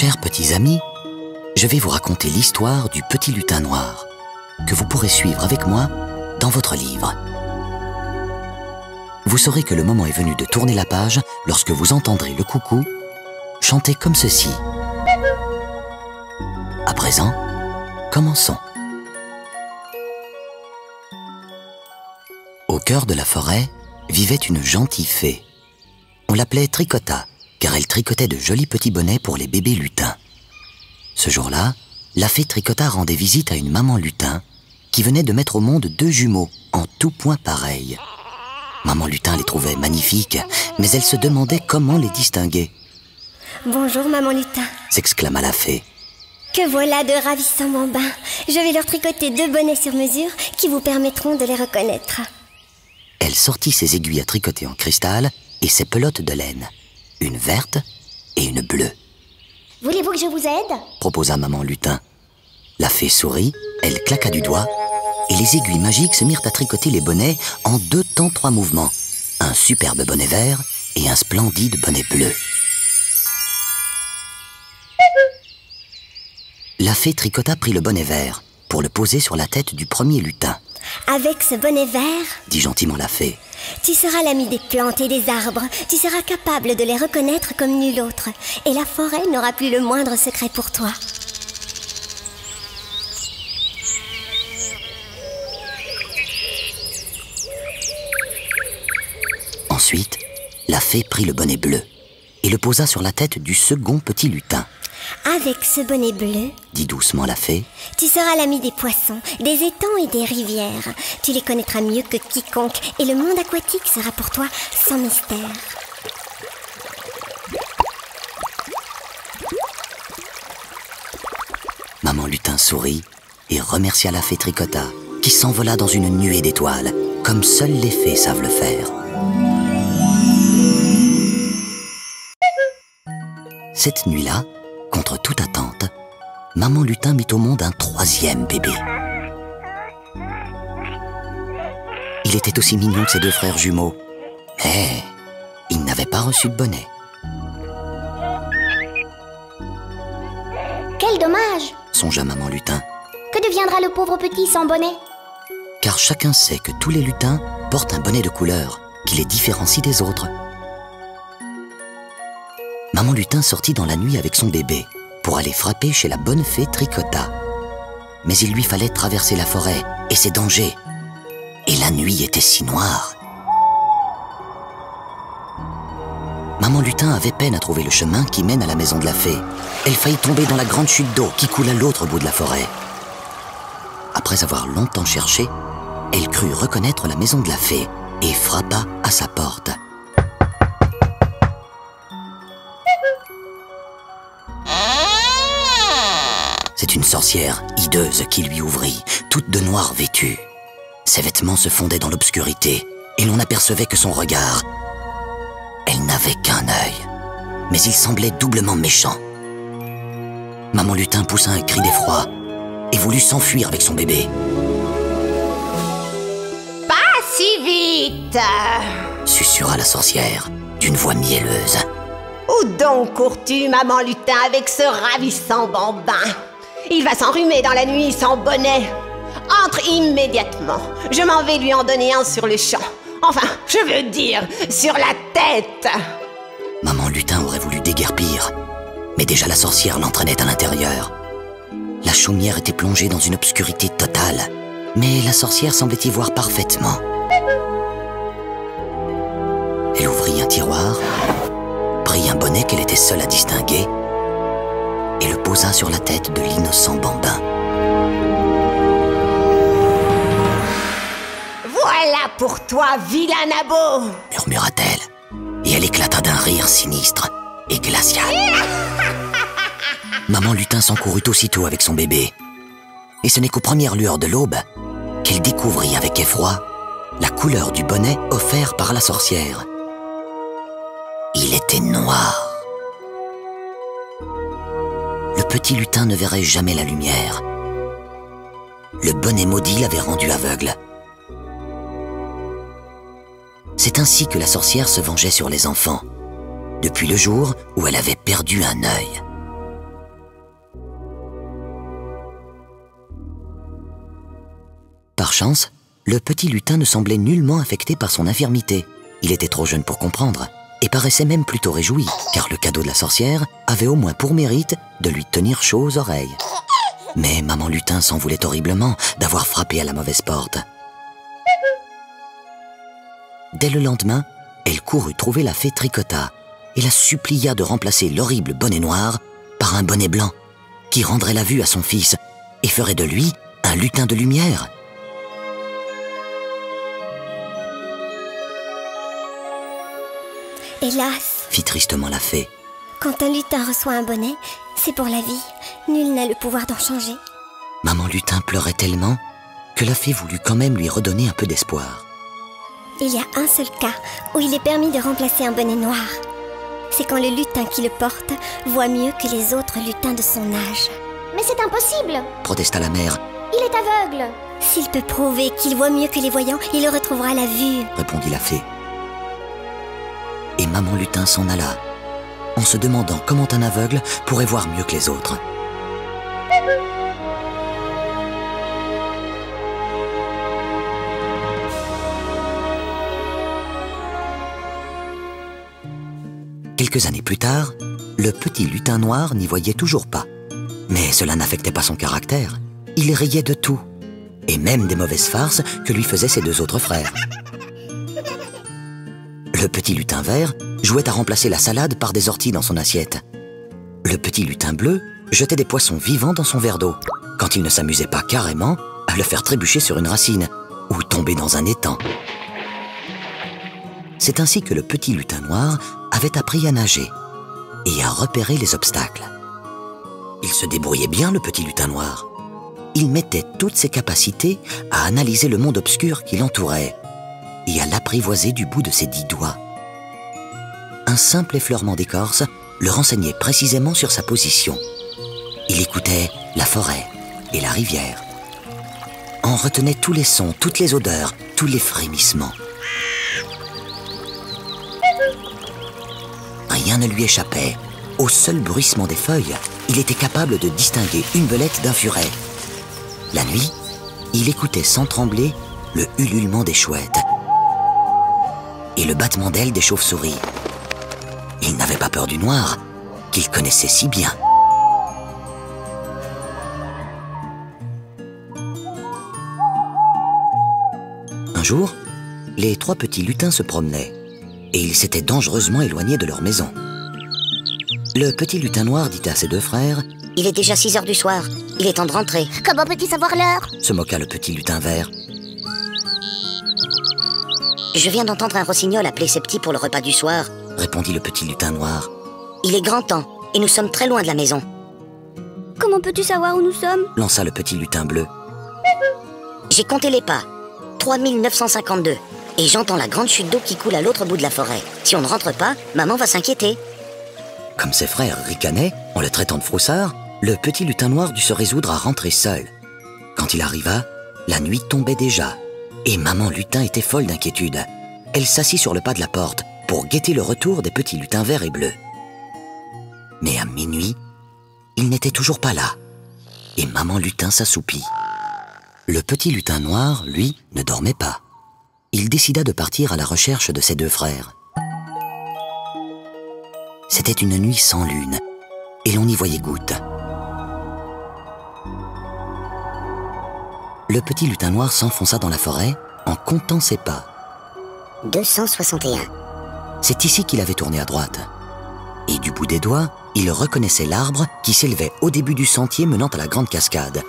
Chers petits amis, je vais vous raconter l'histoire du petit lutin noir, que vous pourrez suivre avec moi dans votre livre. Vous saurez que le moment est venu de tourner la page lorsque vous entendrez le coucou chanter comme ceci. À présent, commençons. Au cœur de la forêt vivait une gentille fée. On l'appelait Tricota, car elle tricotait de jolis petits bonnets pour les bébés lutins. Ce jour-là, la fée Tricota rendait visite à une maman lutin qui venait de mettre au monde 2 jumeaux en tout point pareils. Maman lutin les trouvait magnifiques, mais elle se demandait comment les distinguer. « Bonjour, maman lutin !» s'exclama la fée. « Que voilà de ravissants bambins! Je vais leur tricoter 2 bonnets sur mesure qui vous permettront de les reconnaître. » Elle sortit ses aiguilles à tricoter en cristal et ses pelotes de laine, une verte et une bleue. « Voulez-vous que je vous aide ?» proposa maman lutin. La fée sourit, elle claqua du doigt, et les aiguilles magiques se mirent à tricoter les bonnets en 2 temps 3 mouvements. Un superbe bonnet vert et un splendide bonnet bleu. La fée Tricota prit le bonnet vert pour le poser sur la tête du premier lutin. « Avec ce bonnet vert, dit gentiment la fée, tu seras l'ami des plantes et des arbres. Tu seras capable de les reconnaître comme nul autre. Et la forêt n'aura plus le moindre secret pour toi. » Ensuite, la fée prit le bonnet bleu et le posa sur la tête du second petit lutin. « Avec ce bonnet bleu, dit doucement la fée, tu seras l'ami des poissons, des étangs et des rivières. Tu les connaîtras mieux que quiconque et le monde aquatique sera pour toi sans mystère. » Maman lutin sourit et remercia la fée Tricota, qui s'envola dans une nuée d'étoiles, comme seules les fées savent le faire. Cette nuit-là, contre toute attente, maman lutin mit au monde un 3e bébé. Il était aussi mignon que ses 2 frères jumeaux, mais il n'avait pas reçu de bonnet. « Quel dommage !» songea maman lutin. « Que deviendra le pauvre petit sans bonnet ?» Car chacun sait que tous les lutins portent un bonnet de couleur qui les différencie des autres. Maman lutin sortit dans la nuit avec son bébé pour aller frapper chez la bonne fée Tricota. Mais il lui fallait traverser la forêt et ses dangers. Et la nuit était si noire. Maman lutin avait peine à trouver le chemin qui mène à la maison de la fée. Elle faillit tomber dans la grande chute d'eau qui coule à l'autre bout de la forêt. Après avoir longtemps cherché, elle crut reconnaître la maison de la fée et frappa à sa porte. C'est une sorcière hideuse qui lui ouvrit, toute de noir vêtue. Ses vêtements se fondaient dans l'obscurité et l'on n'apercevait que son regard. Elle n'avait qu'un œil, mais il semblait doublement méchant. Maman lutin poussa un cri d'effroi et voulut s'enfuir avec son bébé. « Pas si vite !» susurra la sorcière d'une voix mielleuse. « Où donc cours-tu, maman lutin, avec ce ravissant bambin? Il va s'enrhumer dans la nuit sans bonnet. Entre immédiatement. Je m'en vais lui en donner un sur le champ. Enfin, je veux dire, sur la tête. » Maman lutin aurait voulu déguerpir, mais déjà la sorcière l'entraînait à l'intérieur. La chaumière était plongée dans une obscurité totale, mais la sorcière semblait y voir parfaitement. Elle ouvrit un tiroir, prit un bonnet qu'elle était seule à distinguer et le posa sur la tête de l'innocent bambin. « Voilà pour toi, vilain abo !» murmura-t-elle, et elle éclata d'un rire sinistre et glacial. Maman lutin s'encourut aussitôt avec son bébé, et ce n'est qu'aux premières lueurs de l'aube qu'elle découvrit avec effroi la couleur du bonnet offert par la sorcière. Il était noir. Le petit lutin ne verrait jamais la lumière. Le bonnet maudit l'avait rendu aveugle. C'est ainsi que la sorcière se vengeait sur les enfants, depuis le jour où elle avait perdu un œil. Par chance, le petit lutin ne semblait nullement affecté par son infirmité. Il était trop jeune pour comprendre et paraissait même plutôt réjoui, car le cadeau de la sorcière avait au moins pour mérite de lui tenir chaud aux oreilles. Mais maman lutin s'en voulait horriblement d'avoir frappé à la mauvaise porte. Dès le lendemain, elle courut trouver la fée Tricota et la supplia de remplacer l'horrible bonnet noir par un bonnet blanc qui rendrait la vue à son fils et ferait de lui un lutin de lumière. Hélas, Fit tristement la fée. quand un lutin reçoit un bonnet, c'est pour la vie. Nul n'a le pouvoir d'en changer. Maman lutin pleurait tellement que la fée voulut quand même lui redonner un peu d'espoir. Il y a un seul cas où il est permis de remplacer un bonnet noir. C'est quand le lutin qui le porte voit mieux que les autres lutins de son âge. Mais c'est impossible. Protesta la mère, Il est aveugle. S'il peut prouver qu'il voit mieux que les voyants, il retrouvera la vue. répondit la fée. Et maman lutin s'en alla, en se demandant comment un aveugle pourrait voir mieux que les autres. Quelques années plus tard, le petit lutin noir n'y voyait toujours pas. Mais cela n'affectait pas son caractère. Il riait de tout, et même des mauvaises farces que lui faisaient ses deux autres frères. Le petit lutin vert jouait à remplacer la salade par des orties dans son assiette. Le petit lutin bleu jetait des poissons vivants dans son verre d'eau, quand il ne s'amusait pas carrément à le faire trébucher sur une racine ou tomber dans un étang. C'est ainsi que le petit lutin noir avait appris à nager et à repérer les obstacles. Il se débrouillait bien, le petit lutin noir. Il mettait toutes ses capacités à analyser le monde obscur qui l'entourait et à l'apprivoiser du bout de ses 10 doigts. Un simple effleurement d'écorce le renseignait précisément sur sa position. Il écoutait la forêt et la rivière, en retenait tous les sons, toutes les odeurs, tous les frémissements. Rien ne lui échappait. Au seul bruissement des feuilles, il était capable de distinguer une belette d'un furet. La nuit, il écoutait sans trembler le ululement des chouettes et le battement d'ailes des chauves-souris. Il n'avait pas peur du noir, qu'il connaissait si bien. Un jour, les 3 petits lutins se promenaient, et ils s'étaient dangereusement éloignés de leur maison. Le petit lutin noir dit à ses 2 frères: « Il est déjà 6 heures du soir, il est temps de rentrer. » Comment peut-il savoir l'heure? se moqua le petit lutin vert. « Je viens d'entendre un rossignol appeler ses petits pour le repas du soir. » répondit le petit lutin noir. « Il est grand temps, et nous sommes très loin de la maison. » Comment peux-tu savoir où nous sommes? Lança le petit lutin bleu. « J'ai compté les pas, 3952, et j'entends la grande chute d'eau qui coule à l'autre bout de la forêt. Si on ne rentre pas, maman va s'inquiéter. » Comme ses frères ricanaient, en le traitant de froussard, le petit lutin noir dut se résoudre à rentrer seul. Quand il arriva, la nuit tombait déjà, et maman lutin était folle d'inquiétude. Elle s'assit sur le pas de la porte pour guetter le retour des petits lutins verts et bleus. Mais à minuit, il n'était toujours pas là, et maman lutin s'assoupit. Le petit lutin noir, lui, ne dormait pas. Il décida de partir à la recherche de ses 2 frères. C'était une nuit sans lune, et l'on y voyait goutte. Le petit lutin noir s'enfonça dans la forêt en comptant ses pas. 261. C'est ici qu'il avait tourné à droite. Et du bout des doigts, il reconnaissait l'arbre qui s'élevait au début du sentier menant à la grande cascade.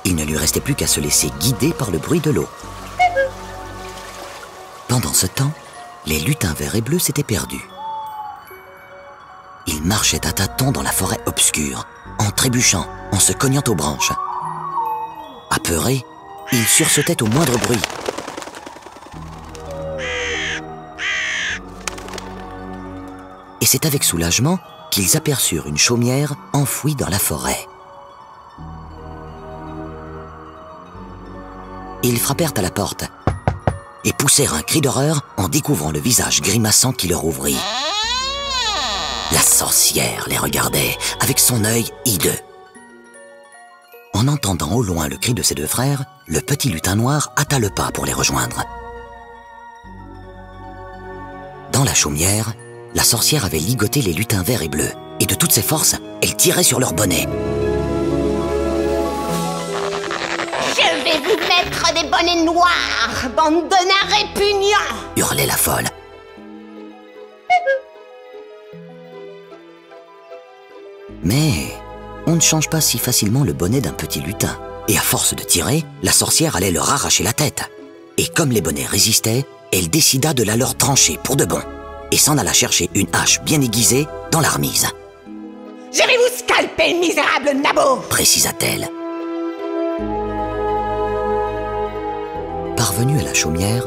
Il ne lui restait plus qu'à se laisser guider par le bruit de l'eau. Pendant ce temps, les lutins verts et bleus s'étaient perdus. Ils marchaient à tâtons dans la forêt obscure, en trébuchant, en se cognant aux branches. Apeurés, ils sursautaient au moindre bruit. Et c'est avec soulagement qu'ils aperçurent une chaumière enfouie dans la forêt. Ils frappèrent à la porte et poussèrent un cri d'horreur en découvrant le visage grimaçant qui leur ouvrit. La sorcière les regardait avec son œil hideux. En En entendant au loin le cri de ses deux frères, le petit lutin noir hâta le pas pour les rejoindre. Dans la chaumière, la sorcière avait ligoté les lutins verts et bleus, et de toutes ses forces, elle tirait sur leur bonnet. Je vais vous mettre des bonnets noirs, bande de nains répugnants! Hurlait la folle. Mais on ne change pas si facilement le bonnet d'un petit lutin. Et à force de tirer, la sorcière allait leur arracher la tête. Et comme les bonnets résistaient, elle décida de la leur trancher pour de bon. Et s'en alla chercher une hache bien aiguisée dans la remise. « Je vais vous scalper, misérable nabo !» précisa-t-elle. Parvenu à la chaumière,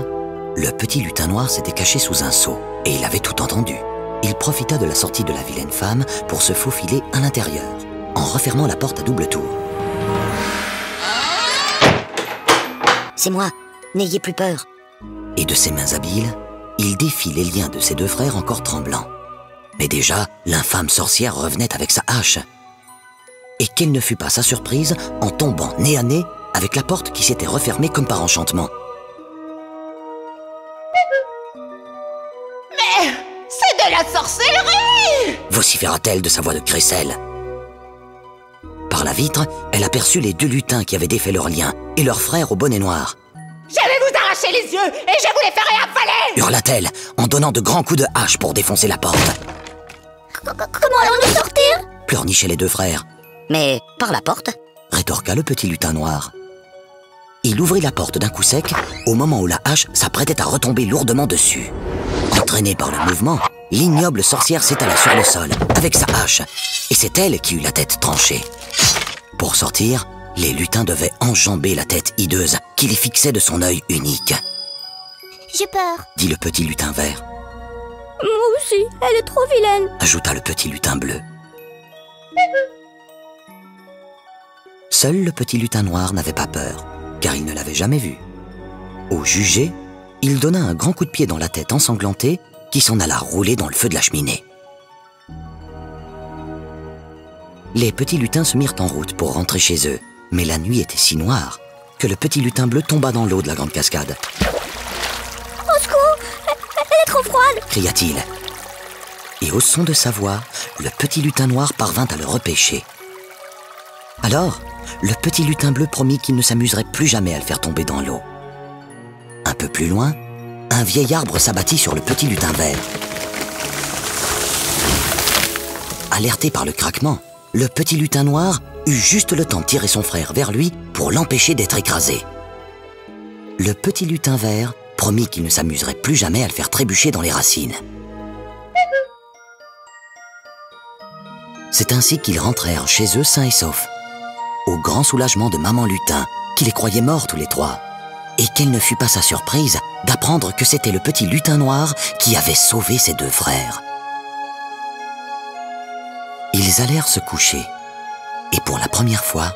le petit lutin noir s'était caché sous un seau, et il avait tout entendu. Il profita de la sortie de la vilaine femme pour se faufiler à l'intérieur, en refermant la porte à double tour. C'est moi, n'ayez plus peur. Et de ses mains habiles, il défit les liens de ses deux frères encore tremblants. Mais déjà, l'infâme sorcière revenait avec sa hache. Et quelle ne fut pas sa surprise en tombant nez à nez avec la porte qui s'était refermée comme par enchantement. Mais c'est de la sorcellerie! Vociféra-t-elle de sa voix de crécelle. Par la vitre, elle aperçut les deux lutins qui avaient défait leurs liens et leur frère au bonnet noir. Je vais vous arracher les yeux et je vous les ferai avaler! Hurla-t-elle en donnant de grands coups de hache pour défoncer la porte. Comment allons-nous sortir? Pleurnichaient les deux frères. Mais par la porte? Rétorqua le petit lutin noir. Il ouvrit la porte d'un coup sec au moment où la hache s'apprêtait à retomber lourdement dessus. Entraînée par le mouvement, l'ignoble sorcière s'étala sur le sol avec sa hache, et c'est elle qui eut la tête tranchée. Pour sortir, les lutins devaient enjamber la tête hideuse qui les fixait de son œil unique. J'ai peur. Dit le petit lutin vert. Moi aussi, elle est trop vilaine. Ajouta le petit lutin bleu. Seul le petit lutin noir n'avait pas peur, car il ne l'avait jamais vue. Au jugé, il donna un grand coup de pied dans la tête ensanglantée qui s'en alla rouler dans le feu de la cheminée. Les petits lutins se mirent en route pour rentrer chez eux, mais la nuit était si noire que le petit lutin bleu tomba dans l'eau de la grande cascade. Au secours, elle est trop froide. Cria-t-il. Et au son de sa voix, le petit lutin noir parvint à le repêcher. Alors, le petit lutin bleu promit qu'il ne s'amuserait plus jamais à le faire tomber dans l'eau. Un peu plus loin, un vieil arbre s'abattit sur le petit lutin vert. Alerté par le craquement, le petit lutin noir eut juste le temps de tirer son frère vers lui pour l'empêcher d'être écrasé. Le petit lutin vert promit qu'il ne s'amuserait plus jamais à le faire trébucher dans les racines. C'est ainsi qu'ils rentrèrent chez eux sains et saufs, au grand soulagement de maman lutin, qui les croyait morts tous les trois. Et quelle ne fut pas sa surprise d'apprendre que c'était le petit lutin noir qui avait sauvé ses deux frères. Ils allèrent se coucher, et pour la première fois,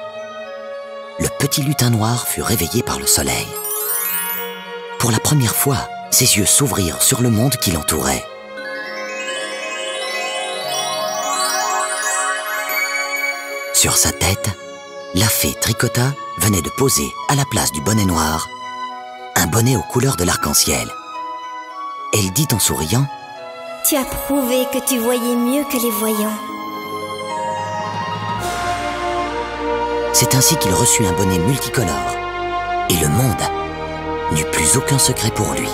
le petit lutin noir fut réveillé par le soleil. Pour la première fois, ses yeux s'ouvrirent sur le monde qui l'entourait. Sur sa tête, la fée Tricota venait de poser à la place du bonnet noir un bonnet aux couleurs de l'arc-en-ciel. Elle dit en souriant: « Tu as prouvé que tu voyais mieux que les voyants. » C'est ainsi qu'il reçut un bonnet multicolore, et le monde n'eut plus aucun secret pour lui.